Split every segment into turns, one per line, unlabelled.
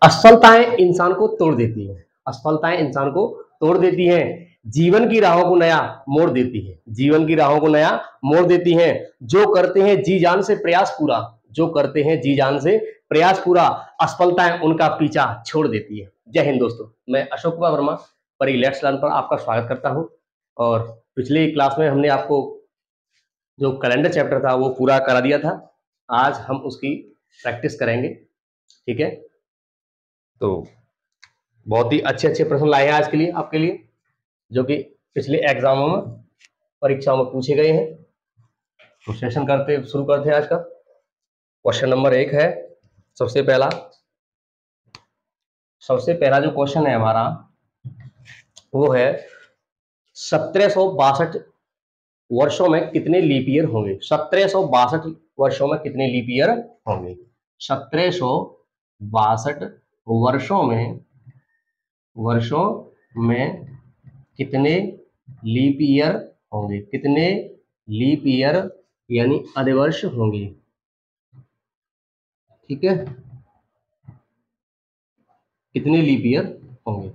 असफलताएं इंसान को तोड़ देती हैं। असफलताएं इंसान को तोड़ देती हैं। जीवन की राहों को नया मोड़ देती है। जीवन की राहों को नया मोड़ देती हैं। जो करते हैं जी जान से प्रयास पूरा, जो करते हैं जी जान से प्रयास पूरा, असफलताएं उनका पीछा छोड़ देती है। जय हिंद दोस्तों, मैं अशोक कुमार वर्मा परी लेट्स लर्न पर आपका स्वागत करता हूं। और पिछले क्लास में हमने आपको जो कैलेंडर चैप्टर था वो पूरा करा दिया था। आज हम उसकी प्रैक्टिस करेंगे, ठीक है। तो बहुत ही अच्छे अच्छे प्रश्न लाए हैं आज के लिए, आपके लिए, जो कि पिछले एग्जामों में, परीक्षाओं में पूछे गए हैं। तो सेशन शुरू करते हैं आज का। क्वेश्चन नंबर 1 है। सबसे पहला जो क्वेश्चन है हमारा वो है 1762 वर्षों में कितने लीप ईयर होंगे। 1762 वर्षों में कितने लीप ईयर होंगे। 1762 वर्षों में कितने लीप ईयर होंगे। कितने लीप ईयर यानी अधिवर्ष होंगे, ठीक है। कितने लीप ईयर होंगे,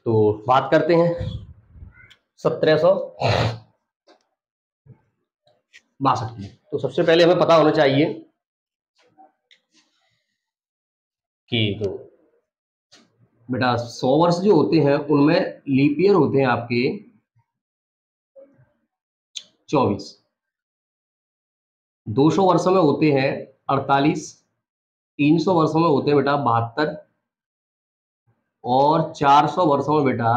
तो बात करते हैं 1762 की। तो सबसे पहले हमें पता होना चाहिए कि जो बेटा 100 वर्ष जो होते हैं उनमें लीप ईयर होते हैं आपके 24, 200 वर्षों में होते हैं 48, 300 वर्षों में होते हैं बेटा 72, और 400 वर्षों में बेटा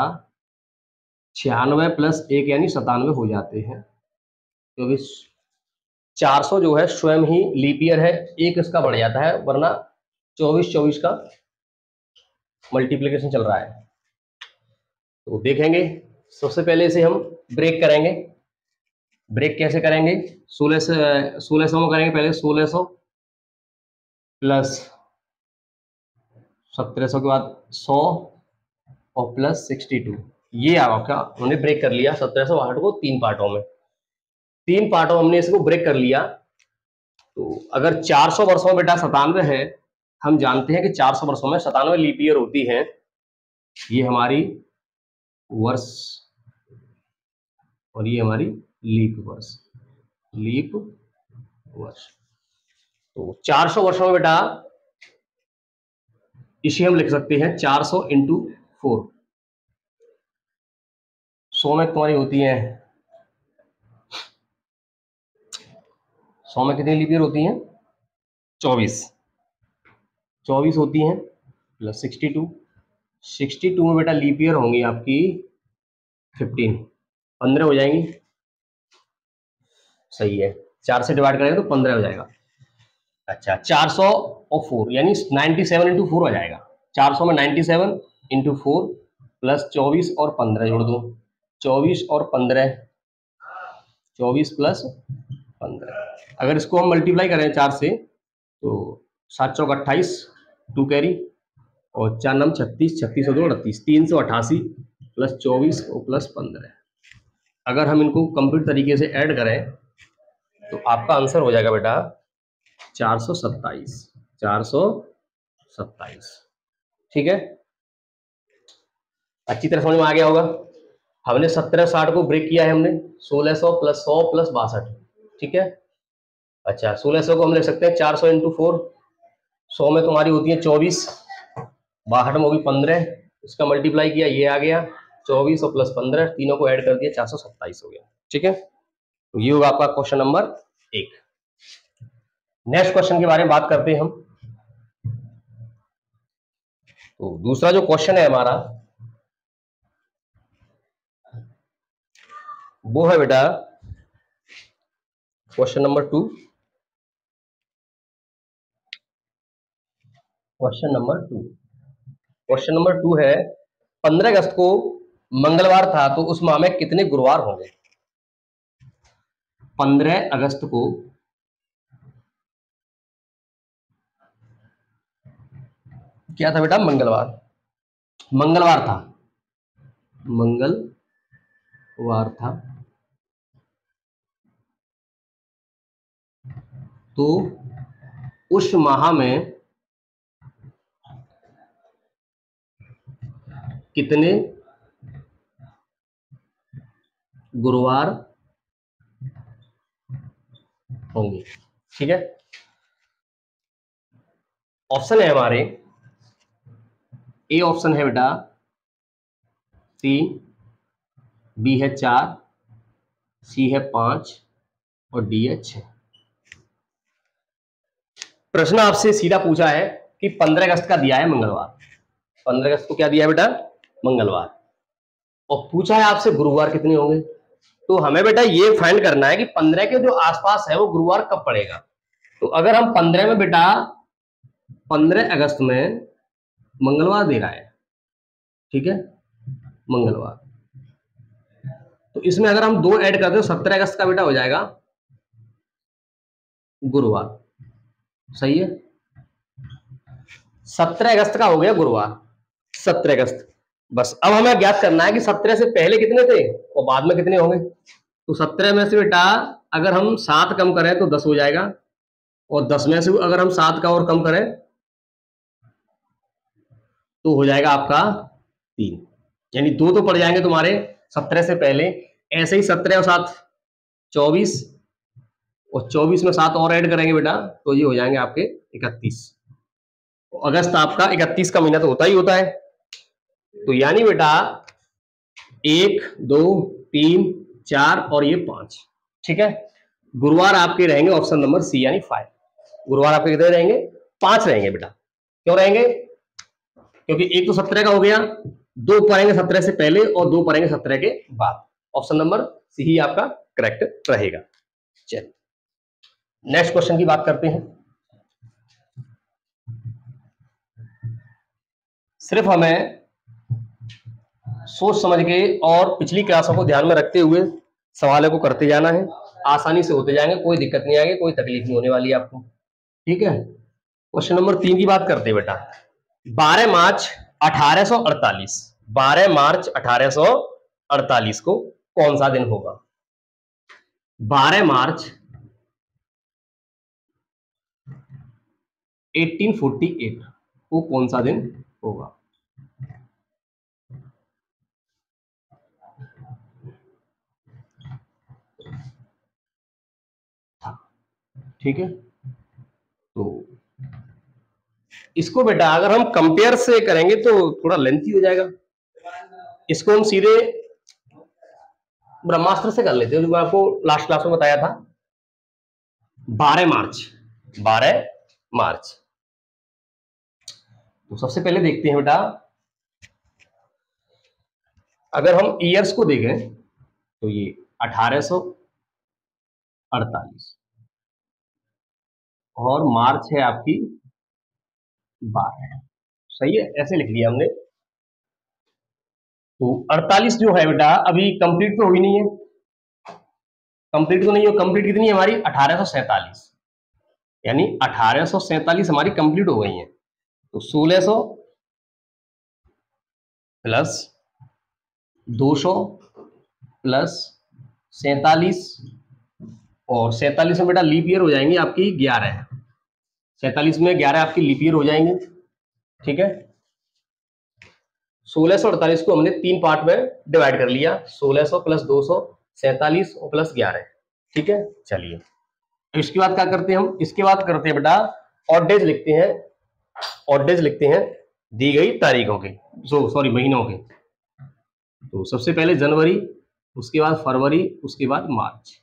96 प्लस 1 यानी 97 हो जाते हैं। क्योंकि 400 जो है स्वयं ही लीप ईयर है, एक इसका बढ़ जाता है, वरना 24 का मल्टीप्लिकेशन चल रहा है। तो देखेंगे, सबसे पहले इसे हम ब्रेक करेंगे। ब्रेक कैसे करेंगे, 1600 में करेंगे। पहले 1600 प्लस 1700 के बाद 100 और प्लस 62, ये आपका हमने ब्रेक कर लिया 1762 को 3 पार्टों में। 3 पार्टों में हमने इसको ब्रेक कर लिया। तो अगर 400 वर्षों में बेटा 97 है, हम जानते हैं कि 400 वर्षों में 97 लीप ईयर होती है। ये हमारी वर्ष और ये हमारी लीप वर्ष, लीप वर्ष। तो 400 वर्षों में बेटा इसे हम लिख सकते हैं 400 इंटू 4। 100 में तुम्हारी होती है, 100 में कितनी लीप ईयर होती हैं, 24 होती हैं, प्लस 62 में बेटा लीप ईयर होंगी आपकी 15 हो जाएंगी। सही है, 4 से डिवाइड करेंगे तो 15 हो जाएगा। अच्छा, 400 और 4 यानी 97 इंटू 4 हो जाएगा। 400 में 97 इंटू 4 प्लस 24 और 15 जोड़ दो, 24 और 15, 24 प्लस 15। अगर इसको हम मल्टीप्लाई करें 4 से तो 7 चौक 28, 2 कैरी, और 4 नम 36, 36 और 2 38, 388 प्लस 24 और प्लस 15। अगर हम इनको कंप्लीट तरीके से ऐड करें तो आपका आंसर हो जाएगा बेटा 427। 427, ठीक है। अच्छी तरह समझ में आ गया होगा। हमने 1760 को ब्रेक किया है, हमने 1600 प्लस 100 प्लस 62, ठीक है। अच्छा, 1600 को हम लिख सकते हैं 400 इंटू 4। 100 में तुम्हारी होती है 24, 62 में होगी 15, इसका मल्टीप्लाई किया, ये आ गया 24 और प्लस 15, तीनों को ऐड कर दिया 427 हो गया, ठीक है। तो ये होगा आपका क्वेश्चन नंबर 1। नेक्स्ट क्वेश्चन के बारे में बात करते हैं हम। तो दूसरा जो क्वेश्चन है हमारा वो है बेटा क्वेश्चन नंबर 2। क्वेश्चन नंबर 2 है 15 अगस्त को मंगलवार था तो उस माह में कितने गुरुवार होंगे। 15 अगस्त को क्या था बेटा, मंगलवार था। तो उस माह में कितने गुरुवार होंगे। ठीक है, ऑप्शन है हमारे, ए ऑप्शन है बेटा 3, बी है 4, सी है 5 और डी है 6। प्रश्न आपसे सीधा पूछा है कि 15 अगस्त का दिया है मंगलवार, 15 अगस्त को क्या दिया है बेटा, मंगलवार, और पूछा है आपसे गुरुवार कितने होंगे। तो हमें बेटा ये फाइंड करना है कि 15 के जो आसपास है वो गुरुवार कब पड़ेगा। तो अगर हम 15 में बेटा 15 अगस्त में मंगलवार दे रहा है, ठीक है, मंगलवार, तो इसमें अगर हम 2 ऐड करते हो 17 अगस्त का बेटा हो जाएगा गुरुवार। सही है, 17 अगस्त का हो गया गुरुवार, 17 अगस्त। बस अब हमें ज्ञात करना है कि 17 से पहले कितने थे और बाद में कितने होंगे। तो 17 में से बेटा अगर हम 7 कम करें तो 10 हो जाएगा, और 10 में से अगर हम 7 का और कम करें तो हो जाएगा आपका 3, यानी 2 तो पड़ जाएंगे तुम्हारे 17 से पहले। ऐसे ही 17 और 7 24, और 24 में 7 और ऐड करेंगे बेटा तो ये हो जाएंगे आपके 31। अगस्त आपका 31 का महीना तो होता ही होता है। तो यानी बेटा 1 2 3 4 और ये 5। ठीक है, गुरुवार आपके रहेंगे ऑप्शन नंबर सी यानी 5। गुरुवार आपके कितने रहेंगे, 5 रहेंगे बेटा। क्यों रहेंगे, क्योंकि एक तो 17 का हो गया, 2 पढ़ेंगे 17 से पहले और 2 पढ़ेंगे 17 के बाद। ऑप्शन नंबर सी ही आपका करेक्ट रहेगा। चलिए नेक्स्ट क्वेश्चन की बात करते हैं। सिर्फ हमें सोच समझ के और पिछली क्लासों को ध्यान में रखते हुए सवालों को करते जाना है, आसानी से होते जाएंगे, कोई दिक्कत नहीं आएगी, कोई तकलीफ नहीं होने वाली आपको। ठीक है, क्वेश्चन नंबर 3 की बात करते हैं बेटा। 12 मार्च 1848, 12 मार्च 1848 को कौन सा दिन होगा। 12 मार्च 1848 को कौन सा दिन होगा। ठीक है, तो इसको बेटा अगर हम कंपेयर से करेंगे तो थोड़ा लेंथी हो जाएगा। इसको हम सीधे ब्रह्मास्त्र से कर लेते हैं, जो मैं आपको लास्ट क्लास में बताया था। 12 मार्च, 12 मार्च, तो सबसे पहले देखते हैं बेटा, अगर हम ईयर्स को देखें तो ये 1848 और मार्च है आपकी 12। सही है, ऐसे लिख लिया हमने। तो 48 जो है बेटा अभी कंप्लीट तो हुई नहीं है, कंप्लीट तो नहीं है। कंप्लीट कितनी है हमारी, 1847, यानी 1847 हमारी कंप्लीट हो गई है। तो 1600 प्लस 200 प्लस 47, और 47 में बेटा लीप ईयर हो जाएंगे आपकी 11, 47 में 11 आपकी लीप ईयर हो जाएंगे। ठीक है, 1648 को हमने 3 पार्ट में डिवाइड कर लिया, 1600 प्लस 200, 47 और प्लस 11। ठीक है, चलिए इसके बाद क्या करते हैं हम, इसके बाद करते हैं बेटा ऑड डेज लिखते हैं, ऑड डेज लिखते हैं दी गई तारीखों के, सॉरी महीनों के। तो सबसे पहले जनवरी, उसके बाद फरवरी, उसके बाद मार्च।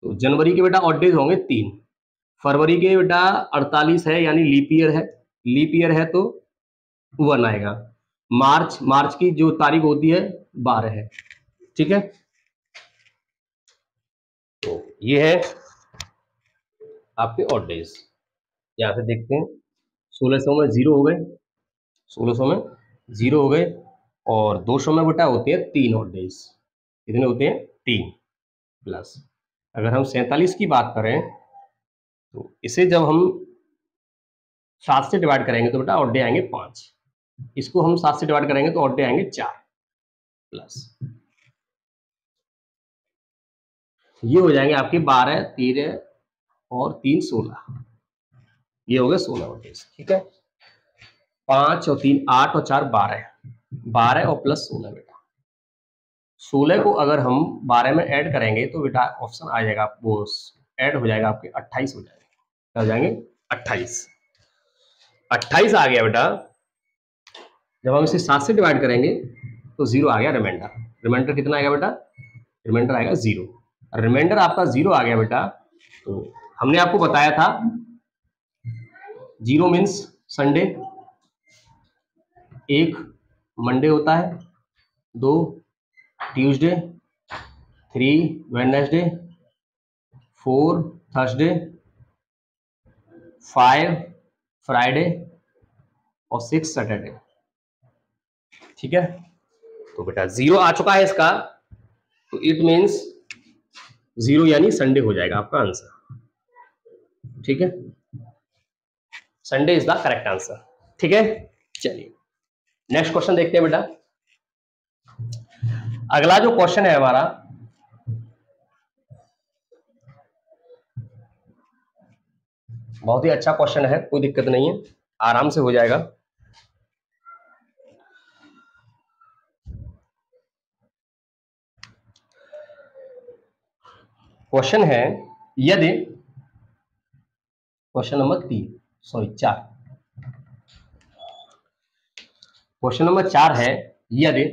तो जनवरी के बेटा ऑड डेज होंगे 3, फरवरी के बेटा 48 है यानी लीप ईयर है, लीप ईयर है तो 1 आएगा। मार्च, मार्च की जो तारीख होती है 12 है। ठीक है, तो ये है आपके ऑड डेज। यहां से देखते हैं 1600 में 0 हो गए, 1600 में 0 हो गए, और 200 में बेटा होते हैं 3 ऑड डेज। कितने होते हैं, 3 प्लस। अगर हम 47 की बात करें तो इसे जब हम 7 से डिवाइड करेंगे तो बेटा ऑड डे आएंगे 5, इसको हम 7 से डिवाइड करेंगे तो ऑड डे आएंगे 4 प्लस, ये हो जाएंगे आपके 12 13 और 3 16, ये हो गए 16 ऑड डेज। ठीक है, 5 और 3 8 और 4 12, 12 और प्लस 16 बेटा। 16 को अगर हम 12 में ऐड करेंगे तो बेटा ऑप्शन आ जाएगा, वो ऐड हो जाएगा आपके 28 हो जाएगा। क्या हो जाएंगे? 28। 28 आ गया बेटा। जब हम इसे 7 से डिवाइड करेंगे तो 0 आ गया रिमाइंडर। रिमाइंडर कितना आएगा बेटा? रिमाइंडर आएगा 0। रिमाइंडर आपका 0 आ गया बेटा। तो हमने आपको बताया था 0 मीन्स संडे, 1 मंडे होता है, 2 ट्यूसडे, 3 वेडनेसडे, 4 थर्सडे, 5 फ्राइडे और 6 सैटरडे। ठीक है, तो बेटा 0 आ चुका है इसका, तो इट मीन्स 0 यानी संडे हो जाएगा आपका आंसर। ठीक है, Sunday is the correct answer. ठीक है, चलिए नेक्स्ट क्वेश्चन देखते हैं बेटा। अगला जो क्वेश्चन है हमारा, बहुत ही अच्छा क्वेश्चन है, कोई दिक्कत नहीं है, आराम से हो जाएगा। क्वेश्चन है, यदि क्वेश्चन नंबर 4, क्वेश्चन नंबर 4 है, यदि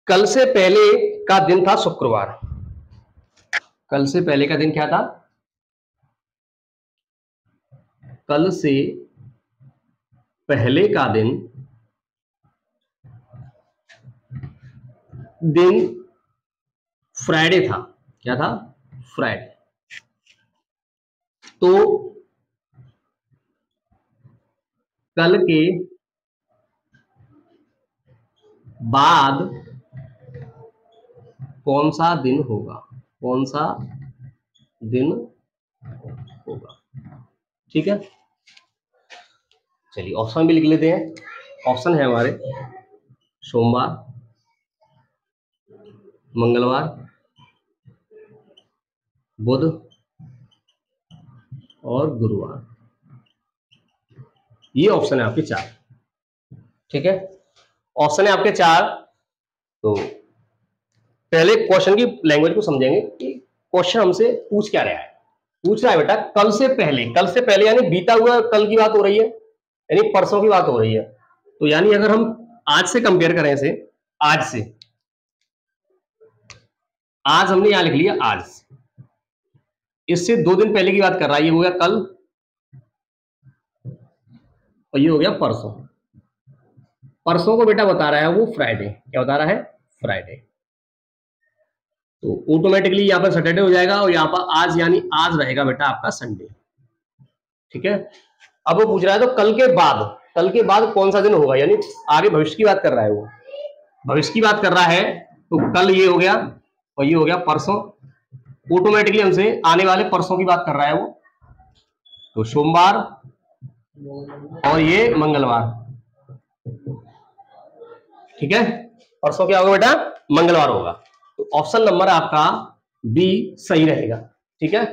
कल से पहले का दिन था शुक्रवार। कल से पहले का दिन क्या था? कल से पहले का दिन फ्राइडे था। क्या था? फ्राइडे। तो कल के बाद कौन सा दिन होगा? कौन सा दिन होगा? ठीक है, चलिए ऑप्शन भी लिख लेते हैं। ऑप्शन है हमारे सोमवार, मंगलवार, बुध और गुरुवार। ये ऑप्शन है आपके 4। ठीक है, ऑप्शन है आपके 4। तो पहले क्वेश्चन की लैंग्वेज को समझेंगे कि क्वेश्चन हमसे पूछ क्या रहा है। पूछ रहा है बेटा कल से पहले। कल से पहले यानी बीता हुआ कल की बात हो रही है, यानी परसों की बात हो रही है। तो यानी अगर हम आज से कंपेयर करें इसे, आज से, आज हमने यहां लिख लिया आज, इससे 2 दिन पहले की बात कर रहा है। ये हो गया कल और ये हो गया परसों। परसों को बेटा बता रहा है वो फ्राइडे। क्या बता रहा है? फ्राइडे। तो ऑटोमेटिकली यहां पर सैटरडे हो जाएगा और यहां पर आज यानी आज रहेगा बेटा आपका संडे। ठीक है, अब वो पूछ रहा है तो कल के बाद कौन सा दिन होगा, यानी आगे भविष्य की बात कर रहा है। वो भविष्य की बात कर रहा है, तो कल ये हो गया और ये हो गया परसों। ऑटोमेटिकली हमसे आने वाले परसों की बात कर रहा है वो, तो सोमवार और ये मंगलवार। ठीक है, परसों क्या होगा बेटा? मंगलवार होगा। तो ऑप्शन नंबर आपका बी सही रहेगा। ठीक है,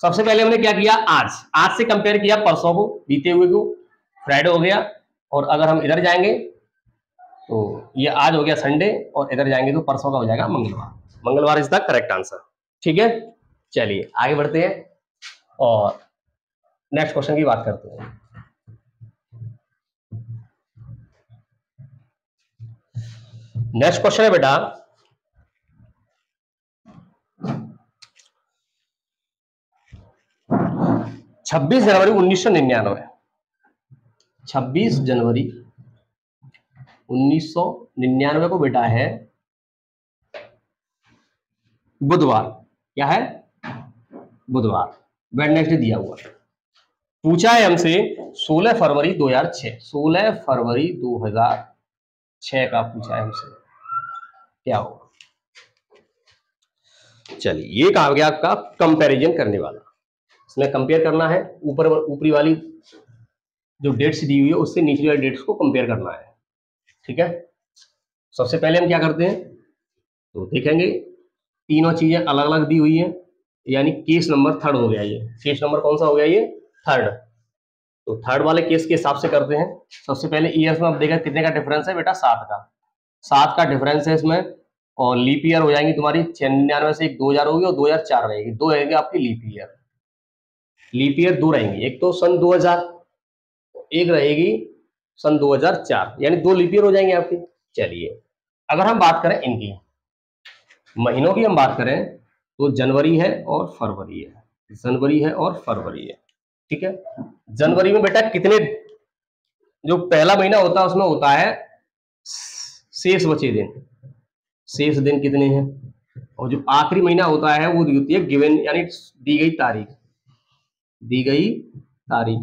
सबसे पहले हमने क्या किया? आज से कंपेयर किया परसों को, बीते हुए को, फ्राइडे हो गया। और अगर हम इधर जाएंगे तो ये आज हो गया संडे, और इधर जाएंगे तो परसों का हो जाएगा मंगलवार। मंगलवार इज द करेक्ट आंसर। ठीक है, चलिए आगे बढ़ते हैं और नेक्स्ट क्वेश्चन की बात करते हैं। नेक्स्ट क्वेश्चन है बेटा, 26 जनवरी 1999। 26 जनवरी 1999 को बेटा है बुधवार। क्या है? बुधवार, वेडनेसडे दिया हुआ है। पूछा है हमसे 16 फरवरी 2006। 16 फरवरी 2006 का पूछा है हमसे, क्या होगा? चलिए ये कहा गया आपका कंपैरिजन करने वाला। इसमें कंपेयर करना है, ऊपरी वाली जो डेट्स दी हुई है उससे निचली वाली डेट्स को कंपेयर करना है। ठीक है, सबसे पहले हम क्या करते हैं, तो देखेंगे तीनों चीजें अलग अलग दी हुई हैं। यानी केस नंबर थर्ड हो गया ये। केस नंबर कौन सा हो गया ये? थर्ड। तो थर्ड वाले केस के हिसाब से करते हैं। सबसे पहले ईयर्स में अब देखा कितने का डिफरेंस है बेटा? 7 का। 7 का डिफरेंस है इसमें। और लीप ईयर हो जाएंगी तुम्हारी 96 से एक 2000 होगी और 2004 रहेगी। दो रहेंगे आपकी लीप ईयर। लीप ईयर दो रहेंगी, एक तो सन 2000, एक रहेगी सन 2004, यानी 2 लीप ईयर हो जाएंगे आपकी। चलिए अगर हम बात करें इनकी महीनों की, हम बात करें तो जनवरी है और फरवरी है। जनवरी है और फरवरी है, ठीक है। जनवरी में बेटा कितने, जो पहला महीना होता है उसमें होता है शेष बचे दिन। शेष दिन कितने हैं? और जो आखिरी महीना होता है वो होती है गिवन, यानी दी गई तारीख। दी गई तारीख,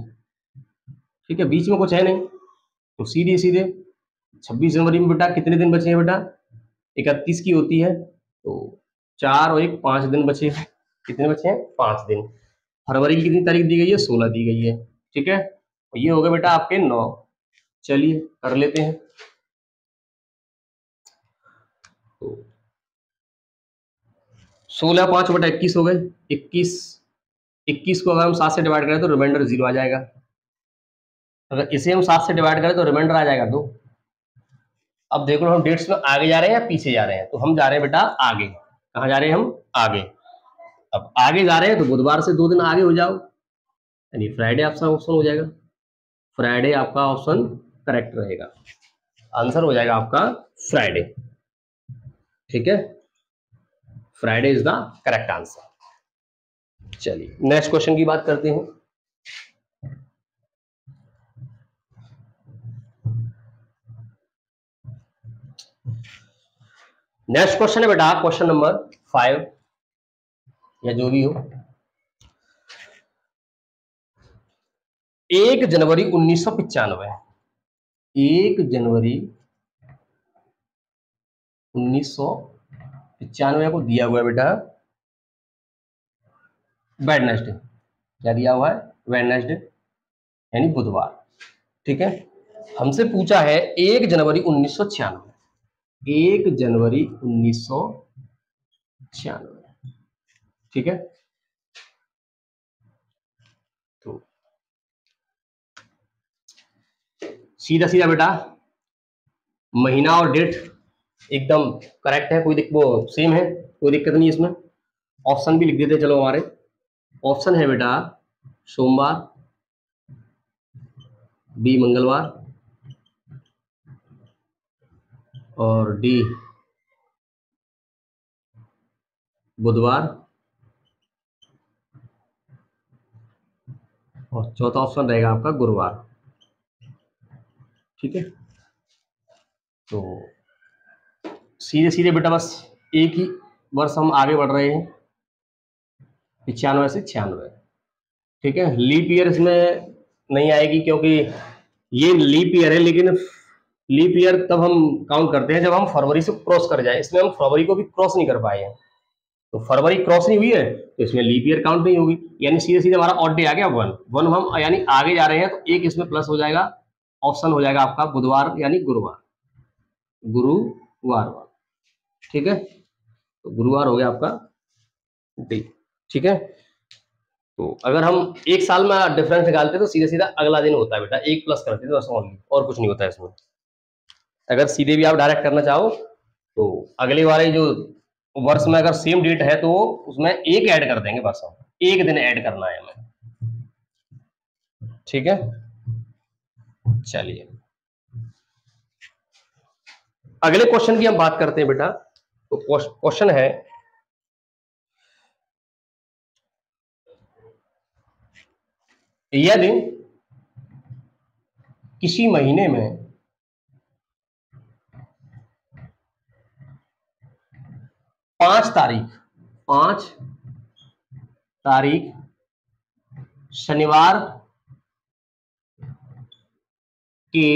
ठीक है। बीच में कुछ है नहीं, तो सीधे सीधे 26 जनवरी में बेटा कितने दिन बचे हैं बेटा? 31 की होती है, तो 4 और 1 5 दिन बचे हैं। कितने बचे हैं? 5 दिन। फरवरी की कितनी तारीख दी गई है? 16 दी गई है, ठीक है। तो ये हो गए बेटा आपके 9। चलिए कर लेते हैं। तो 16 5 बटा 21 हो गए। 21 को अगर हम 7 से डिवाइड करें तो रिमाइंडर 0 आ जाएगा। अगर इसे हम 7 से डिवाइड करें तो रिमाइंडर आ जाएगा 2। अब देखो हम डेट्स में आगे जा रहे हैं या पीछे जा रहे हैं? तो हम जा रहे हैं बेटा आगे। कहाँ जा रहे हैं हम? आगे। अब आगे जा रहे हैं तो बुधवार से 2 दिन आगे हो जाओ, यानी फ्राइडे आपका ऑप्शन हो जाएगा। फ्राइडे आपका ऑप्शन करेक्ट रहेगा। आंसर हो जाएगा आपका फ्राइडे, ठीक है। Friday is the correct answer. चलिए नेक्स्ट क्वेश्चन की बात करते हैं। नेक्स्ट क्वेश्चन है बेटा क्वेश्चन नंबर 5 या जो भी हो। 1 जनवरी 1995, 1 जनवरी 1995 को दिया हुआ है बेटा वेडनेसडे। क्या दिया हुआ है? वेडनेसडे, यानी बुधवार, ठीक है। हमसे पूछा है 1 जनवरी 1996, 1 जनवरी 1996, ठीक है। तो सीधा सीधा बेटा महीना और डेट एकदम करेक्ट है, वो सेम है, कोई दिक्कत नहीं इसमें। ऑप्शन भी लिख देते चलो हमारे। ऑप्शन है बेटा सोमवार, बी मंगलवार और डी बुधवार और चौथा ऑप्शन रहेगा आपका गुरुवार, ठीक है। तो सीधे सीधे बेटा बस एक ही वर्ष हम आगे बढ़ रहे हैं, 95 से 96, ठीक है। लीप ईयर इसमें नहीं आएगी क्योंकि ये लीप ईयर है, लेकिन लीप ईयर तब हम काउंट करते हैं जब हम फरवरी से क्रॉस कर जाए। इसमें हम फरवरी को भी क्रॉस नहीं कर पाए हैं, तो फरवरी क्रॉस नहीं हुई है तो इसमें लीप ईयर काउंट नहीं होगी। यानी सीधे सीधे हमारा ऑड डे आ गया 1 हम यानी आगे जा रहे हैं, तो एक इसमें प्लस हो जाएगा। ऑप्शन हो जाएगा आपका बुधवार यानी गुरुवार, गुरुवार, ठीक है। तो गुरुवार हो गया आपका डी, ठीक है। तो अगर हम एक साल में डिफरेंस निकालते तो सीधा सीधा अगला दिन होता है बेटा, एक प्लस करते तो ओनली, और कुछ नहीं होता है इसमें। अगर सीधे भी आप डायरेक्ट करना चाहो तो अगले वाले जो वर्ष में अगर सेम डेट है तो उसमें एक ऐड कर देंगे, बस हम एक दिन ऐड करना है हमें, ठीक है। चलिए अगले क्वेश्चन की हम बात करते हैं बेटा। तो क्वेश्चन है यदि किसी महीने में 5 तारीख शनिवार के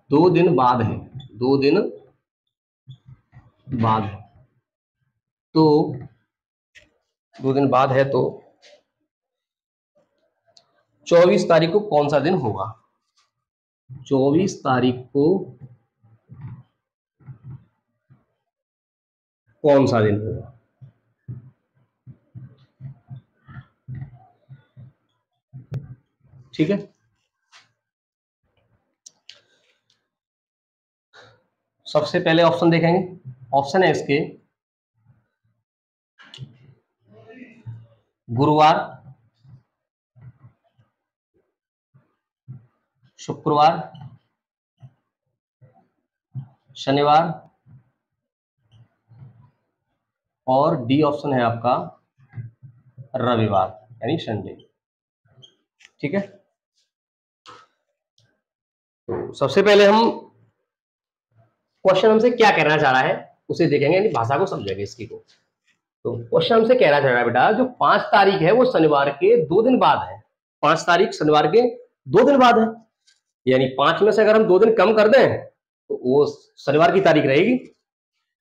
2 दिन बाद है, 2 दिन बाद है, तो 2 दिन बाद है, तो 24 तारीख को कौन सा दिन होगा? 24 तारीख को कौन सा दिन होगा? ठीक है, सबसे पहले ऑप्शन देखेंगे। ऑप्शन है इसके गुरुवार, शुक्रवार, शनिवार, और डी ऑप्शन है आपका रविवार यानी संडे। ठीक है, तो सबसे पहले हम क्वेश्चन हमसे क्या कहना चाह रहा है उसे देखेंगे, यानी भाषा को समझेंगे इसकी को। तो क्वेश्चन हमसे कहना चाह रहा है बेटा, जो 5 तारीख है वो शनिवार के 2 दिन बाद है। 5 तारीख शनिवार के 2 दिन बाद है, यानी 5 में से अगर हम 2 दिन कम कर दें तो वो शनिवार की तारीख रहेगी।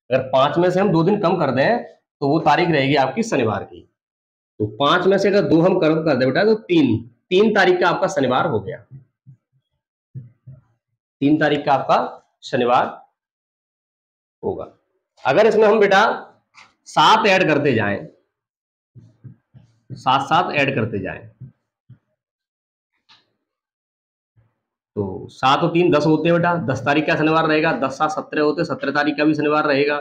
अगर 5 में से हम 2 दिन कम कर दें तो वो तारीख रहेगी आपकी शनिवार की। तो 5 में से अगर 2 हम कम कर दें बेटा तो 3 तारीख का आपका शनिवार हो गया। 3 तारीख का आपका शनिवार होगा। अगर इसमें हम बेटा 7 ऐड करते जाएं, 7 ऐड करते जाएं, तो 7 और 3 10 होते हैं बेटा। 10 तारीख का शनिवार रहेगा। 10 7 17 होते, 17 तारीख का भी शनिवार रहेगा।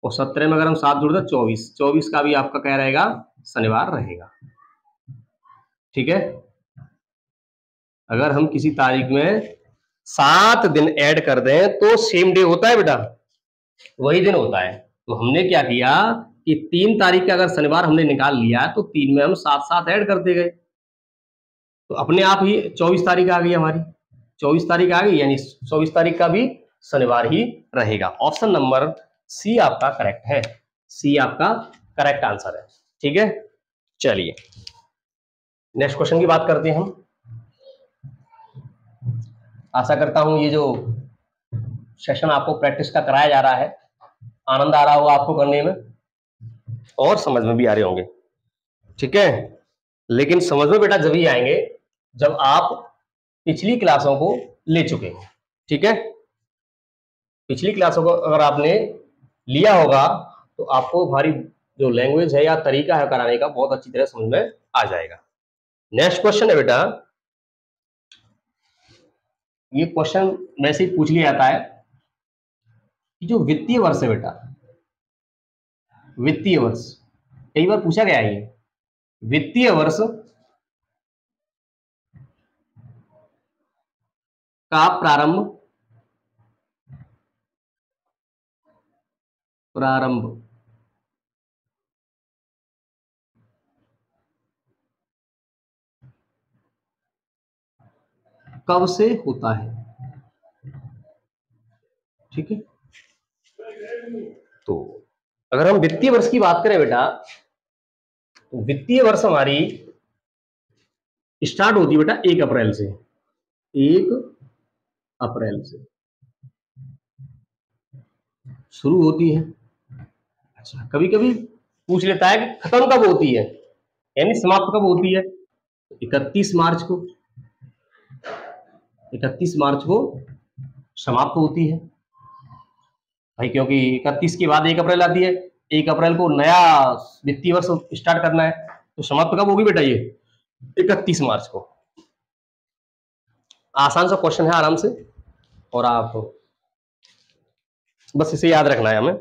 और 17 में अगर हम 7 जोड़ दें 24 का भी आपका क्या रहेगा, शनिवार रहेगा। ठीक है, अगर हम किसी तारीख में 7 दिन ऐड कर दें तो सेम डे होता है बेटा, वही दिन होता है। तो हमने क्या किया कि 3 तारीख का अगर शनिवार हमने निकाल लिया तो 3 में हम 7 ऐड करते गए, तो अपने आप ही 24 तारीख आ गई हमारी। 24 तारीख आ गई, यानी 24 तारीख का भी शनिवार ही रहेगा। ऑप्शन नंबर सी आपका करेक्ट है। सी आपका करेक्ट आंसर है। ठीक है, चलिए नेक्स्ट क्वेश्चन की बात करते हैं हम। आशा करता हूं ये जो सेशन आपको प्रैक्टिस का कराया जा रहा है आनंद आ रहा होगा आपको करने में और समझ में भी आ रहे होंगे। ठीक है, लेकिन समझ में बेटा जब ही आएंगे जब आप पिछली क्लासों को ले चुके हैं। ठीक है, पिछली क्लासों को अगर आपने लिया होगा तो आपको हमारी जो लैंग्वेज है या तरीका है कराने का बहुत अच्छी तरह समझ में आ जाएगा। नेक्स्ट क्वेश्चन है बेटा, ये क्वेश्चन वैसे ही पूछ लिया जाता है कि जो वित्तीय वर्ष है बेटा, वित्तीय वर्ष कई बार पूछा गया है। ये वित्तीय वर्ष का प्रारंभ कब से होता है। ठीक है, तो अगर हम वित्तीय वर्ष की बात करें बेटा तो वित्तीय वर्ष हमारी स्टार्ट होती है बेटा 1 अप्रैल से। 1 अप्रैल से शुरू होती है। अच्छा, कभी कभी पूछ लेता है कि खत्म कब होती है, यानी समाप्त कब होती है। 31 मार्च को, 31 मार्च को समाप्त होती है भाई, क्योंकि 31 के बाद 1 अप्रैल आती है। 1 अप्रैल को नया वित्तीय वर्ष स्टार्ट करना है, तो समाप्त कब होगी बेटा ये 31 मार्च को। आसान सा क्वेश्चन है, आराम से, और आप बस इसे याद रखना है हमें।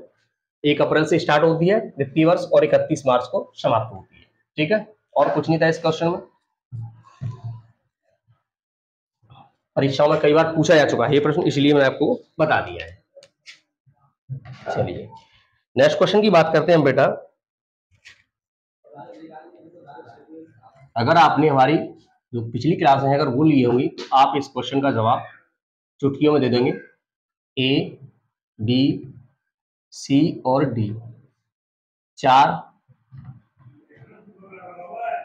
1 अप्रैल से स्टार्ट होती है वित्तीय वर्ष और 31 मार्च को समाप्त होती है। ठीक है, और कुछ नहीं था इस क्वेश्चन में। परीक्षाओं में कई बार पूछा जा चुका है ये प्रश्न, इसलिए मैंने आपको बता दिया है। चलिए नेक्स्ट क्वेश्चन की बात करते हैं हम बेटा। अगर आपने हमारी जो पिछली क्लास है अगर वो ली होंगी तो आप इस क्वेश्चन का जवाब चुटकियों में दे देंगे। ए, बी, सी और डी 4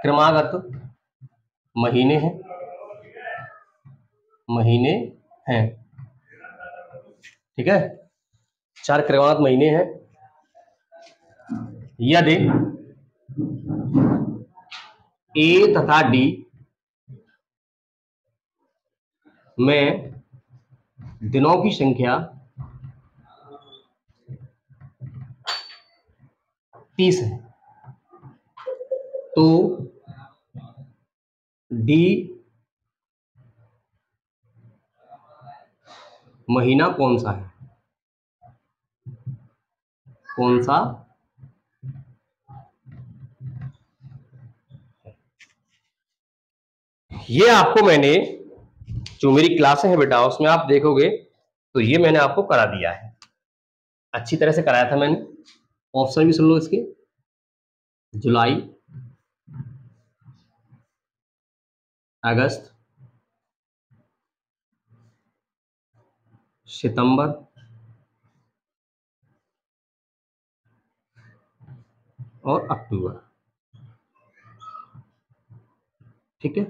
क्रमागत महीने हैं, ठीक है, 4 क्रमागत महीने हैं। यदि ए तथा डी में दिनों की संख्या 30 है तो डी महीना कौन सा है, कौन सा ये आपको मैंने जो मेरी क्लासें हैं बेटा उसमें आप देखोगे तो ये मैंने आपको करा दिया है, अच्छी तरह से कराया था मैंने। ऑप्शन भी सुन लो इसके, जुलाई, अगस्त, सितंबर और अक्टूबर। ठीक है,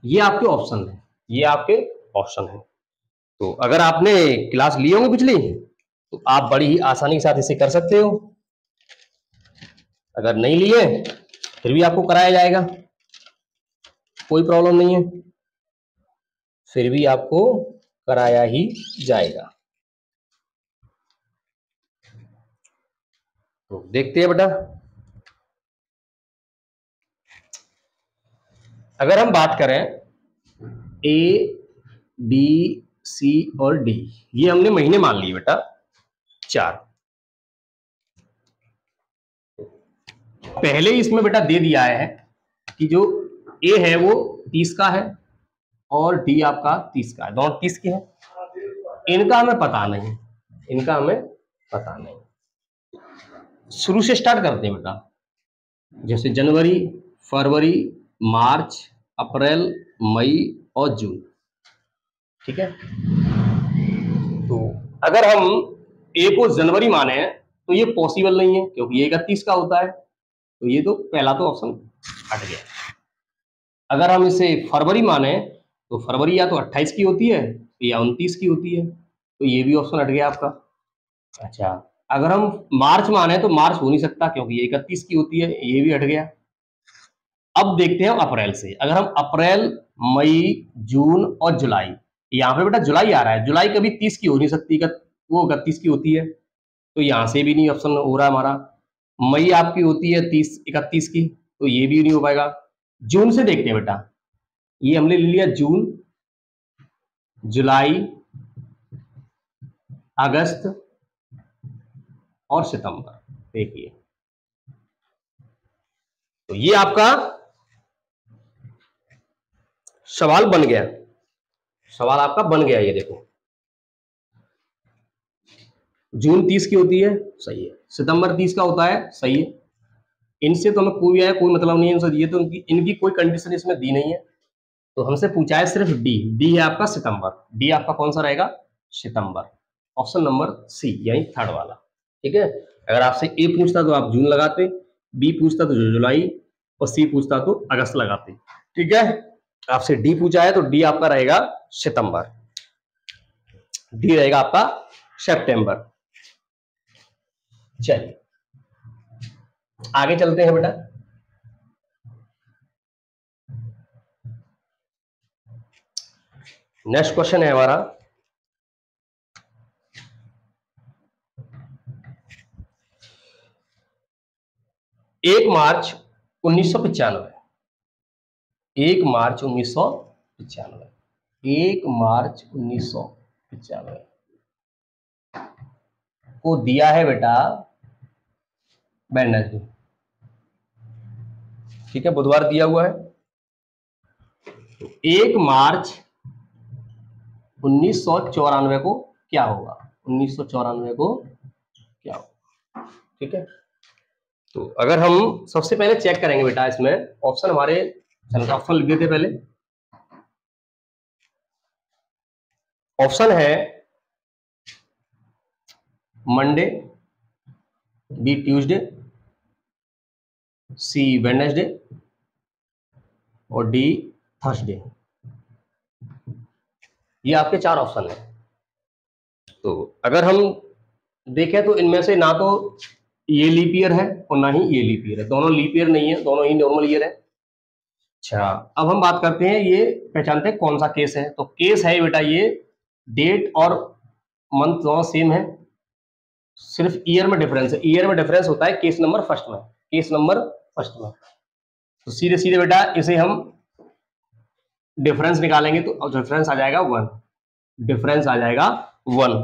ये आपके ऑप्शन है, ये आपके ऑप्शन है। तो अगर आपने क्लास ली होंगी पिछली तो आप बड़ी ही आसानी के साथ इसे कर सकते हो। अगर नहीं लिए फिर भी आपको कराया जाएगा, कोई प्रॉब्लम नहीं है, फिर भी आपको कराया ही जाएगा। तो देखते हैं बेटा, अगर हम बात करें ए बी सी और डी, ये हमने महीने मान लिए बेटा 4। पहले इसमें बेटा दे दिया है कि जो ए है वो 30 का है और डी आपका 30 का है, दोनों 30 के हैं। इनका हमें पता नहीं, इनका हमें पता नहीं। शुरू से स्टार्ट करते हैं बेटा, जैसे जनवरी, फरवरी, मार्च, अप्रैल, मई और जून। ठीक है, तो अगर हम ए को जनवरी माने तो ये पॉसिबल नहीं है क्योंकि ये 31 का होता है, तो ये तो पहला तो ऑप्शन हट गया। अगर हम इसे फरवरी माने तो फरवरी या तो 28 की होती है या 29 की होती है, तो ये भी ऑप्शन हट गया आपका। अच्छा, अगर हम मार्च माने तो मार्च हो नहीं सकता क्योंकि ये 31 की होती है, ये भी हट गया। अब देखते हैं अप्रैल से, अगर हम अप्रैल, मई, जून और जुलाई, यहाँ पे बेटा जुलाई आ रहा है, जुलाई कभी 30 की हो नहीं सकती, वो 31 की होती है, तो यहाँ से भी नहीं ऑप्शन हो रहा हमारा। मई आपकी होती है 31 की, तो ये भी नहीं हो पाएगा। जून से देखते हैं बेटा, ये हमने ले लिया जून, जुलाई, अगस्त और सितंबर। देखिए, तो ये आपका सवाल बन गया, सवाल आपका बन गया। ये देखो, जून 30 की होती है, सही है। सितंबर 30 का होता है, सही है। इनसे तो हमें कोई मतलब नहीं है इनसे, ये तो इनकी कोई कंडीशन इसमें दी नहीं है, तो हमसे पूछा है सिर्फ डी। डी है आपका सितंबर, डी आपका कौन सा रहेगा, सितंबर। ऑप्शन नंबर सी यानी थर्ड वाला। ठीक है, अगर आपसे ए पूछता तो आप जून लगाते, बी पूछता तो जुलाई और सी पूछता तो अगस्त लगाते। ठीक है, आपसे डी पूछा है तो डी आपका रहेगा सितंबर, डी रहेगा आपका सितंबर। चलिए आगे चलते हैं बेटा। नेक्स्ट क्वेश्चन है हमारा, एक मार्च 1995, 1 मार्च 1995, 1 मार्च 1995 को दिया है बेटा वेडनेसडे। ठीक है, बुधवार दिया हुआ है। तो 1 मार्च 1994 को क्या होगा, 1994 को क्या होगा। ठीक है, तो अगर हम सबसे पहले चेक करेंगे बेटा, इसमें ऑप्शन हमारे ऑप्शन लिख देते पहले। ऑप्शन है मंडे, बी ट्यूसडे, सी वेडनेसडे और डी थर्सडे। ये आपके 4 ऑप्शन है। तो अगर हम देखें तो इनमें से ना तो ये लीप ईयर है और ना ही ये लीप ईयर है, दोनों लीप ईयर नहीं है, दोनों ही नॉर्मल ईयर है। अच्छा, अब हम बात करते हैं, ये पहचानते हैं कौन सा केस है। तो केस है बेटा ये डेट और मंथ दोनों सेम है, सिर्फ ईयर में डिफरेंस है। ईयर में डिफरेंस होता है केस नंबर फर्स्ट में, केस नंबर फर्स्ट में। तो सीधे सीधे बेटा इसे हम डिफरेंस निकालेंगे तो डिफरेंस आ जाएगा 1। डिफरेंस आ जाएगा 1।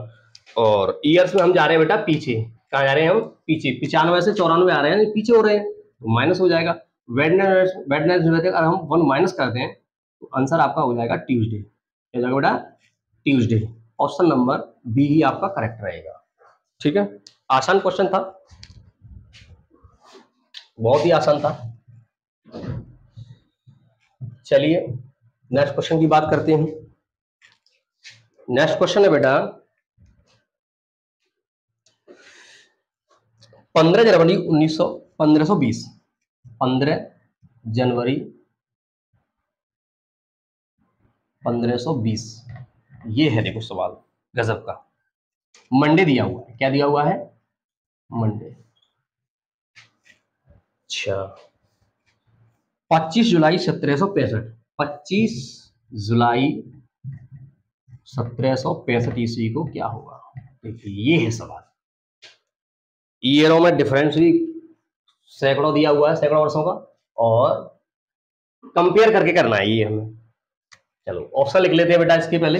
और ईयर्स में हम जा रहे हैं बेटा पीछे, कहाँ जा रहे हैं हम? पीछे। 95 से 94 आ रहे हैं, पीछे हो रहे हैं, तो माइनस हो जाएगा। वेडनेसडे अगर हम 1 माइनस करते हैं तो आंसर आपका हो जाएगा ट्यूसडे। हो जाएगा बेटा ट्यूसडे। ऑप्शन नंबर बी ही आपका करेक्ट रहेगा। ठीक है, आसान क्वेश्चन था, बहुत ही आसान था। चलिए नेक्स्ट क्वेश्चन की बात करते हैं। नेक्स्ट क्वेश्चन है बेटा 15 जनवरी 1520। 15 जनवरी 1520 ये है, देखो सवाल गजब का। मंडे दिया हुआ है, क्या दिया हुआ है? मंडे। अच्छा 25 जुलाई 1765। 25 जुलाई 1765 ईस्वी को क्या होगा? देखिए ये है सवाल। ईयरों में डिफरेंस भी सैकड़ों दिया हुआ है, सैकड़ों वर्षों का, और कंपेयर करके करना है ये हमें। चलो ऑप्शन लिख लेते हैं बेटा इसके पहले।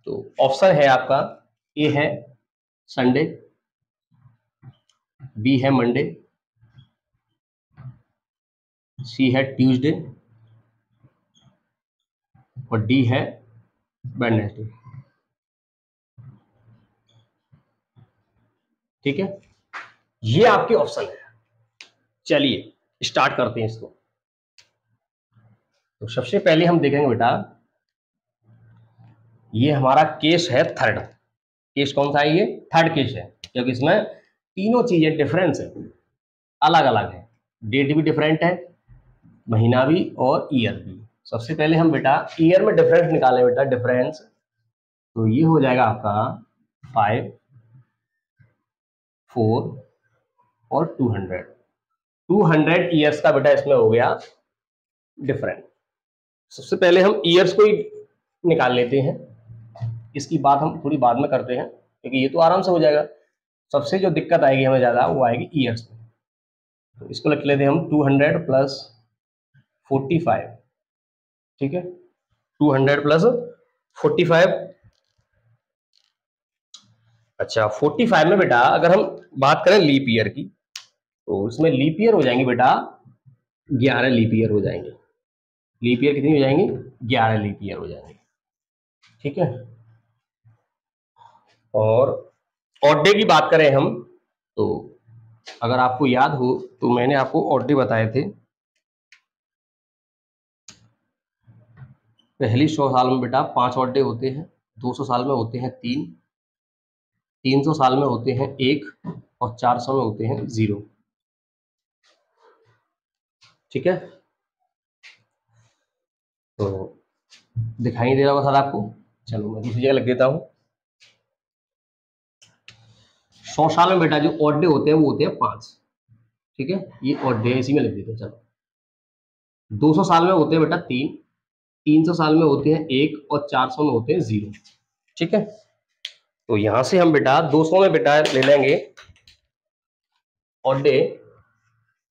तो ऑप्शन है आपका, ए है संडे, बी है मंडे, सी है ट्यूसडे और डी है वेडनेसडे। ठीक है, ये आपके ऑप्शन है। चलिए स्टार्ट करते हैं इसको। तो सबसे पहले हम देखेंगे बेटा, ये हमारा केस है थर्ड। केस कौन सा है? ये थर्ड केस है, क्योंकि इसमें तीनों चीजें डिफरेंस है, अलग अलग है। डेट भी डिफरेंट है, महीना भी और ईयर भी। सबसे पहले हम बेटा ईयर में डिफरेंस निकालें बेटा, डिफरेंस। तो ये हो जाएगा आपका 5, 4 और 200। 200 ईयर्स का बेटा इसमें हो गया डिफरेंट। सबसे पहले हम ईयर्स को ही निकाल लेते हैं, इसकी बात हम थोड़ी बाद में करते हैं, क्योंकि ये तो आराम से हो जाएगा। सबसे जो दिक्कत आएगी हमें ज़्यादा वो आएगी ईयर्स में। तो इसको लिख लेते हैं हम 200 प्लस 45। ठीक है, 200 प्लस 45। अच्छा 45 में बेटा अगर हम बात करें लीप ईयर की, तो इसमें लीप ईयर हो जाएंगे बेटा 11 लीप ईयर हो जाएंगे। लीप ईयर कितनी हो जाएंगी? 11 लीप ईयर हो जाएंगे। ठीक है, और ऑड डे की बात करें हम, तो अगर आपको याद हो तो मैंने आपको ऑड डे बताए थे। पहली 100 साल में बेटा 5 ऑड डे होते हैं, 200 साल में होते हैं 3, 300 साल में होते हैं 1 और 400 में होते हैं 0। ठीक है, तो दिखाई दे रहा होगा सर आपको। चलो मैं दूसरी जगह लग देता हूँ। 100 साल में बेटा जो ऑड डे होते हैं वो होते हैं 5। ठीक है, ये ऑड डे इसी में लिख देते हैं। चलो 200 साल में होते हैं बेटा 3, 300 साल में होते हैं 1 और 400 में होते हैं 0। ठीक है, तो यहां से हम बेटा 200 में बेटा ले लेंगे ऑड डे,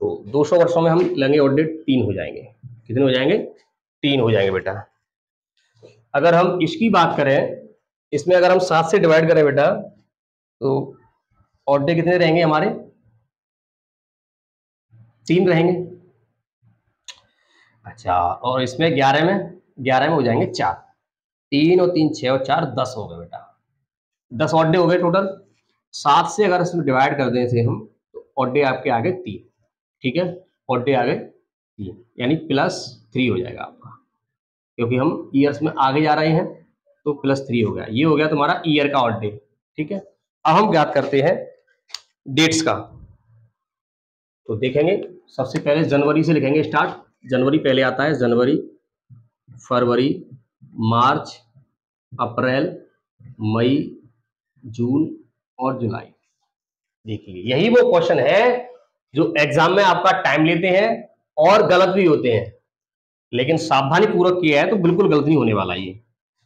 तो 200 वर्षों में हम लेंगे ऑड डे 3 हो जाएंगे। कितने हो जाएंगे? 3 हो जाएंगे बेटा। अगर हम इसकी बात करें, इसमें अगर हम 7 से डिवाइड करें बेटा, तो ऑड डे कितने रहेंगे हमारे? 3 रहेंगे। अच्छा, और इसमें 11 में हो जाएंगे 4। 3 और 3 6 और 4 10 हो गए बेटा। 10 ऑड डे हो गए टोटल। 7 से अगर इसमें डिवाइड कर दें इसे हम, तो ऑड डे आपके आ गए 3। ठीक है, ऑड डे आ गए 3, यानी +3 हो जाएगा आपका, क्योंकि हम ईयर्स में आगे जा रहे हैं, तो +3 हो गया। ये हो गया तुम्हारा ईयर का ऑड डे। ठीक है, अब हम ज्ञात करते हैं डेट्स का। तो देखेंगे सबसे पहले जनवरी से लिखेंगे स्टार्ट। जनवरी पहले आता है, जनवरी, फरवरी, मार्च, अप्रैल, मई, जून और जुलाई। देखिए यही वो क्वेश्चन है जो एग्जाम में आपका टाइम लेते हैं और गलत भी होते हैं, लेकिन सावधानी पूर्वक किया है तो बिल्कुल गलत नहीं होने वाला ये।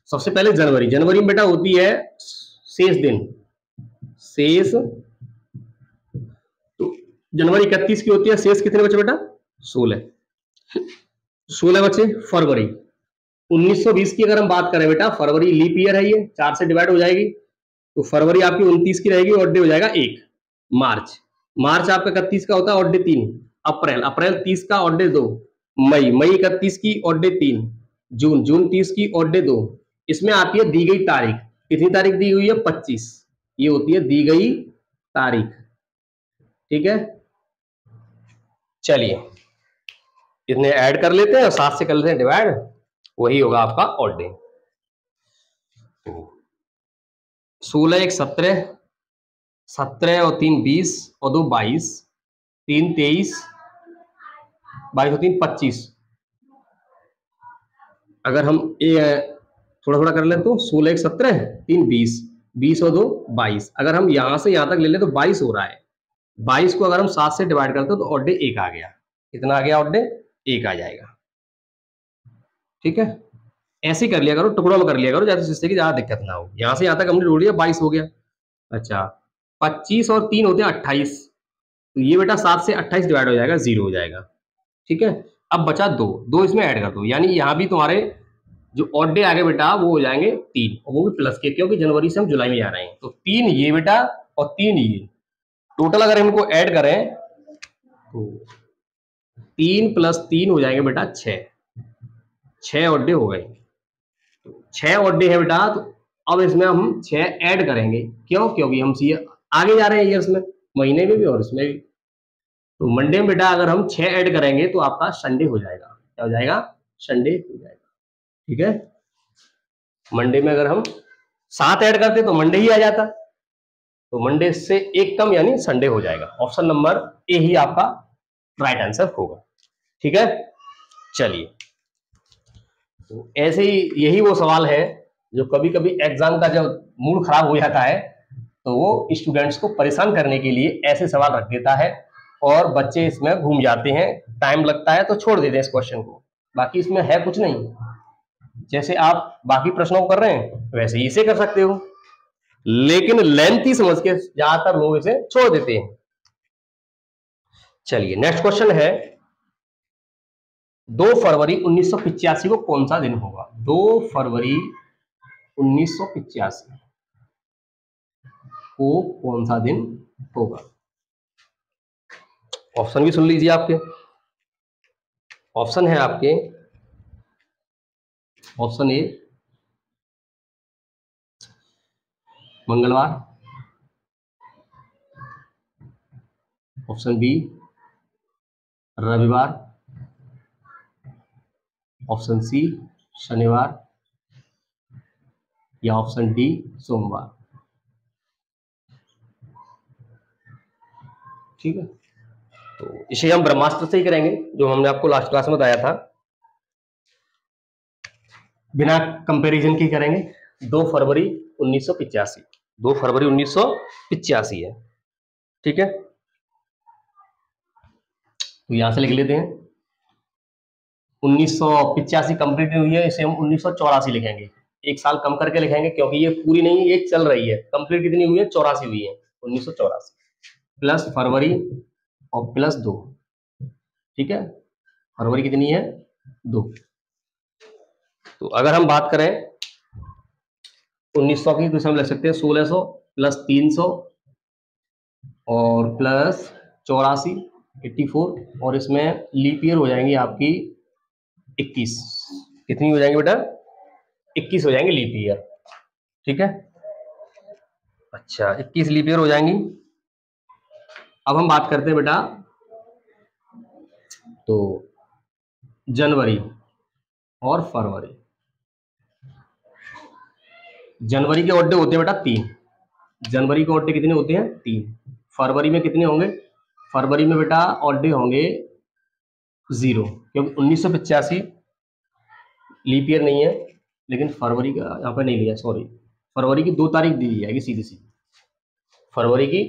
सबसे पहले जनवरी। जनवरी में बेटा होती है शेष दिन, शेष। तो जनवरी 31 की होती है, शेष कितने बचे बेटा? 16। 16 बचे। फरवरी, 1920 की अगर हम बात करें बेटा, फरवरी लीप ईयर है, ये 4 से डिवाइड हो जाएगी, तो फरवरी आपकी 29 की रहेगी, ऑड डे हो जाएगा 1। मार्च आपका 31 का होता है, ऑड डे 3। अप्रैल 30 का, ऑड डे 2। मई 31 की, ऑड डे 3। जून 30 की, ऑड डे 2। इसमें आती है दी गई तारीख, कितनी तारीख दी हुई है, 25, ये होती है दी गई तारीख। ठीक है, चलिए इतने ऐड कर लेते हैं और 7 से कर लेते हैं डिवाइड, वही होगा आपका ऑड डे। 16 1 17, 17 और 3 20 और 2 22, 3 23, 22 और 3 25। अगर हम थोड़ा थोड़ा कर लें तो 16 1 17, 3 20, 20 और 2 22। अगर हम यहां से यहां तक ले लें तो 22 हो रहा है। 22 को अगर हम 7 से डिवाइड करते हैं तो ऑड डे 1 आ गया। कितना आ गया, ऑड डे 1 आ जाएगा। ठीक है, ऐसे कर लिया करो, टुकड़ों में कर लिया करो, जिससे कि ज्यादा दिक्कत ना हो। यहां से यहां तक हमने जोड़ लिया, 22 हो गया। अच्छा, 25 और 3 होते हैं 28, तो ये बेटा 7 से 28 डिवाइड हो जाएगा, 0 हो जाएगा। ठीक है, अब बचा 2 इसमें ऐड कर दो, यानी यहां भी तुम्हारे जो ऑड डे आ गए बेटा वो हो जाएंगे 3, और वो भी प्लस के, क्योंकि जनवरी से हम जुलाई में जा रहे हैं। तो 3 ये बेटा और 3 ये, टोटल अगर इनको ऐड करें तो 3 + 3 हो जाएंगे बेटा 6 ऑड डे हो गए। 6 ऑड डे है बेटा, तो अब इसमें हम 6 ऐड करेंगे, क्यों, क्योंकि हम सी आगे जा रहे हैं ईयर्स में, महीने में भी और इसमें भी। तो मंडे में बेटा अगर हम 6 ऐड करेंगे तो आपका संडे हो जाएगा। क्या हो जाएगा, संडे हो जाएगा। ठीक है, मंडे में अगर हम 7 ऐड करते तो मंडे ही आ जाता, तो मंडे से एक कम यानी संडे हो जाएगा। ऑप्शन नंबर ए ही आपका राइट आंसर होगा। ठीक है, चलिए, तो ऐसे ही यही वो सवाल है जो कभी कभी एग्जाम का जब मूड खराब हो जाता है तो वो स्टूडेंट्स को परेशान करने के लिए ऐसे सवाल रख देता है, और बच्चे इसमें घूम जाते हैं, टाइम लगता है तो छोड़ देते हैं इस क्वेश्चन को। बाकी इसमें है कुछ नहीं, जैसे आप बाकी प्रश्नों को कर रहे हैं वैसे ही इसे कर सकते हो, लेकिन लेंथी समझ के ज्यादातर लोग इसे छोड़ देते हैं। चलिए नेक्स्ट क्वेश्चन है, 2 फरवरी 1985 को कौन सा दिन होगा। 2 फरवरी 1985 को कौन सा दिन होगा। ऑप्शन भी सुन लीजिए आपके, ऑप्शन है आपके, ऑप्शन ए मंगलवार, ऑप्शन बी रविवार, ऑप्शन सी शनिवार, या ऑप्शन डी सोमवार। ठीक है, तो इसे हम ब्रह्मास्त्र से ही करेंगे जो हमने आपको लास्ट क्लास में बताया था, बिना कंपैरिजन के करेंगे। 2 फरवरी 1985, 2 फरवरी 1985 है। ठीक है, तो यहां से लिख लेते हैं 1985 कंप्लीट हुई है, इसे हम 1984 लिखेंगे, एक साल कम करके लिखेंगे क्योंकि ये पूरी नहीं है, ये चल रही है। कंप्लीट कितनी हुई है, 84 हुई है, 1984 प्लस फरवरी और प्लस 2। ठीक है, फरवरी कितनी है, 2। तो अगर हम बात करें 1900 की, तो हम लिख सकते हैं 1600 प्लस 300 और प्लस 84 84, और इसमें लीप ईयर हो जाएंगी आपकी 21। कितनी हो जाएंगी बेटा, 21 हो जाएंगे लीप ईयर। ठीक है, अच्छा 21 लीप ईयर हो जाएंगी। अब हम बात करते हैं बेटा, तो जनवरी और फरवरी, जनवरी के ऑड डे होते हैं बेटा 3, जनवरी के ऑड डे कितने होते हैं, 3। फरवरी में कितने होंगे, फरवरी में बेटा ऑड डे होंगे 0, क्योंकि 1985 लीप ईयर नहीं है, लेकिन फरवरी का यहाँ पर नहीं लिया, सॉरी, फरवरी की 2 तारीख दी जाएगी, सीधी सी फरवरी की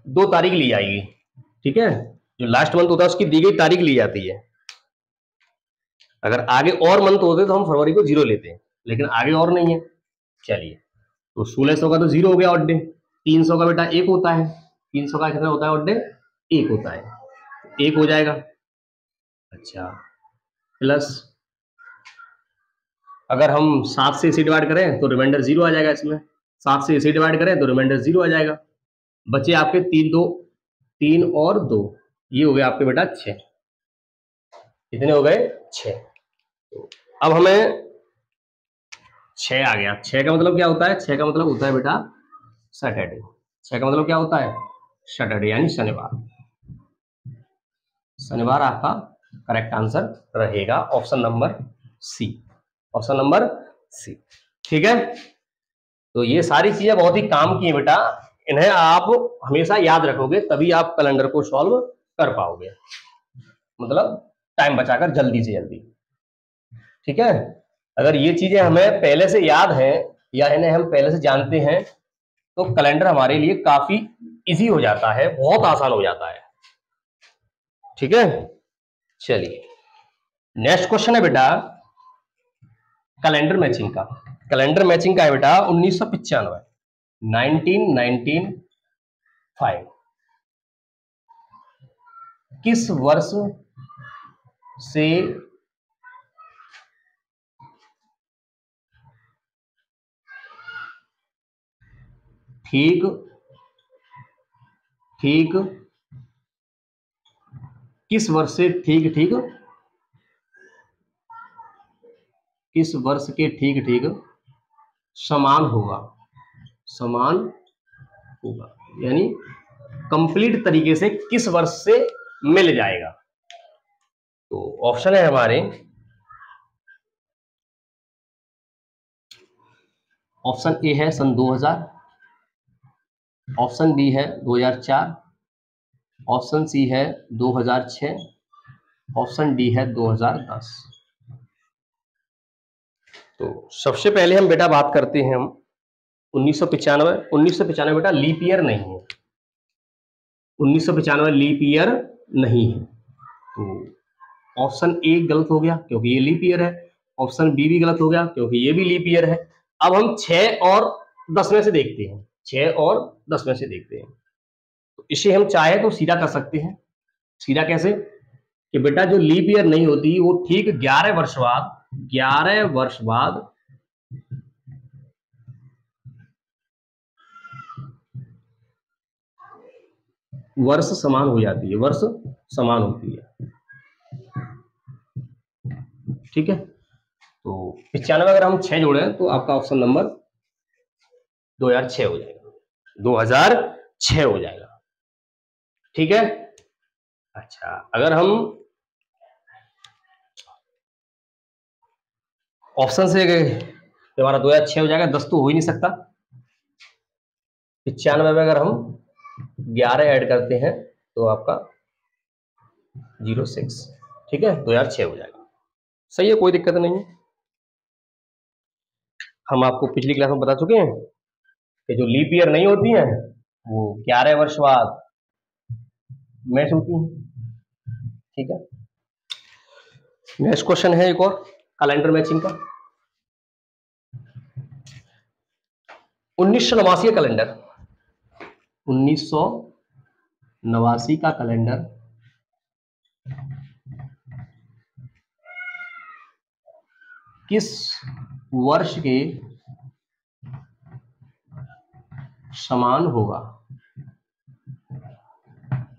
2 तारीख ली जाएगी। ठीक है, जो लास्ट मंथ होता है उसकी दी गई तारीख ली जाती है। अगर आगे और मंथ होते तो हम फरवरी को 0 लेते हैं, लेकिन आगे और नहीं है। चलिए, तो 1600 का तो 0 हो गया ऑड डे, 300 का बेटा 1 होता है, 300 का कितना होता है ऑड डे, 1 होता है, 1 हो जाएगा। अच्छा, प्लस अगर हम 7 से इसे डिवाइड करें तो रिमाइंडर 0 आ जाएगा इसमें, 7 से इसे डिवाइड करें तो रिमाइंडर 0 आ जाएगा। बचे आपके 3 और 2, ये हो गए आपके बेटा 6। कितने हो गए? 6। अब हमें 6 आ गया। 6 का मतलब क्या होता है? 6 का मतलब होता है बेटा सैटरडे। 6 का मतलब क्या होता है? सैटरडे यानी शनिवार। शनिवार आपका करेक्ट आंसर रहेगा, option number C. Option number C, ठीक है। तो ये सारी चीजें बहुत ही काम की है बेटा, इन्हें आप हमेशा याद रखोगे तभी आप कैलेंडर को सॉल्व कर पाओगे, मतलब टाइम बचाकर जल्दी से जल्दी, ठीक है। अगर ये चीजें हमें पहले से याद है या इन्हें हम पहले से जानते हैं तो कैलेंडर हमारे लिए काफी इजी हो जाता है, बहुत आसान हो जाता है, ठीक है। चलिए नेक्स्ट क्वेश्चन है बेटा कैलेंडर मैचिंग का। कैलेंडर मैचिंग का है बेटा 1995, 1995 किस वर्ष से ठीक किस वर्ष से ठीक किस वर्ष के ठीक समान होगा, यानी कंप्लीट तरीके से किस वर्ष से मिल जाएगा। तो ऑप्शन है हमारे, ऑप्शन ए है सन 2000, ऑप्शन बी है 2004, ऑप्शन सी है 2006, ऑप्शन डी है 2010। तो सबसे पहले हम बेटा बात करते हैं हम 1995। 1995 बेटा लीप ईयर नहीं है, 1995 लीप ईयर नहीं है। तो ऑप्शन ए गलत हो गया क्योंकि ये लीप ईयर है, ऑप्शन बी भी गलत हो गया क्योंकि ये भी लीप ईयर है। अब हम 6 और 10 में से देखते हैं, 6 और 10 में से देखते हैं। तो इसे हम चाहे तो सीधा कर सकते हैं। सीधा कैसे? कि बेटा जो लीप ईयर नहीं होती वो ठीक 11 वर्ष बाद, 11 वर्ष बाद वर्ष समान हो जाती है, वर्ष समान होती है, ठीक है। तो 95 अगर हम 6 जोड़े तो आपका ऑप्शन नंबर 2006 हो जाएगा, 2006 हो जाएगा, ठीक है। अच्छा अगर हम ऑप्शन से गए तो हमारा 2006 हो जाएगा, 10 तो हो ही नहीं सकता। 95 में अगर हम 11 ऐड करते हैं तो आपका 06, ठीक है, 2006 हो जाएगा। सही है, कोई दिक्कत नहीं है। हम आपको पिछली क्लास में बता चुके हैं कि जो लीप ईयर नहीं होती है वो 11 वर्ष बाद मैच होती है, ठीक है। नेक्स्ट क्वेश्चन है एक और कैलेंडर मैचिंग का। 1989 का कैलेंडर, 1989 का कैलेंडर किस वर्ष के समान होगा,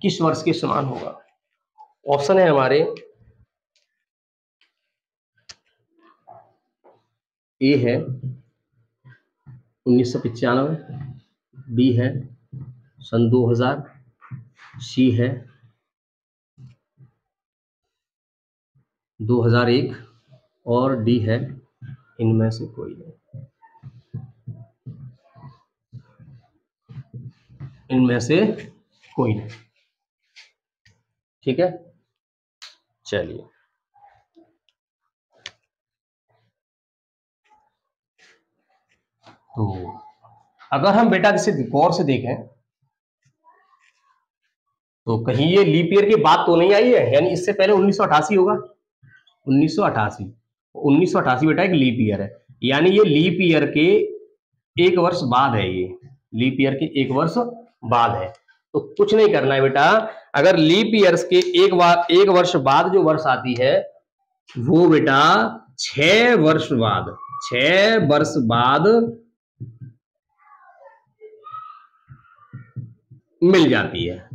किस वर्ष के समान होगा। ऑप्शन है हमारे, ए है 1995, बी है सन 2000, सी है 2001 और डी है इनमें से कोई नहीं, इनमें से कोई नहीं, ठीक है। चलिए तो अगर हम बेटा इसे गौर से देखें तो कहीं ये लीप ईयर की बात तो नहीं आई है, यानी इससे पहले 1988 होगा, 1988, 1988 बेटा एक लीप ईयर है, यानी ये लीप ईयर के 1 वर्ष बाद है, ये लीप ईयर के 1 वर्ष बाद है। तो कुछ नहीं करना है बेटा, अगर लीप ईयर्स के 1 वर्ष बाद जो वर्ष आती है वो बेटा 6 वर्ष बाद, 6 वर्ष बाद मिल जाती है,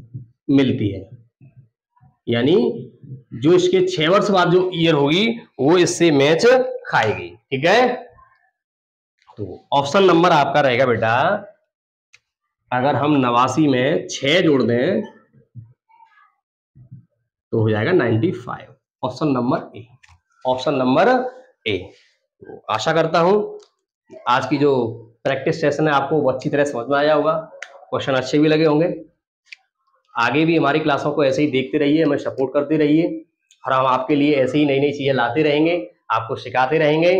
मिलती है। यानी जो इसके 6 वर्ष बाद जो ईयर होगी वो इससे मैच खाएगी। ठीक है, तो ऑप्शन नंबर आपका रहेगा बेटा, अगर हम 89 में 6 जोड़ दें तो हो जाएगा 95। Option number A, option number A. तो आशा करता हूं आज की जो प्रैक्टिस सेशन है आपको वो अच्छी तरह समझ में आया होगा, क्वेश्चन अच्छे भी लगे होंगे। आगे भी हमारी क्लासों को ऐसे ही देखते रहिए, हमें सपोर्ट करते रहिए और हम आपके लिए ऐसे ही नई नई चीजें लाते रहेंगे, आपको सिखाते रहेंगे।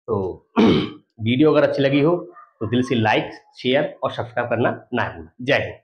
तो वीडियो अगर अच्छी लगी हो तो दिल से लाइक, शेयर और सब्सक्राइब करना ना भूलें। जय हिंद।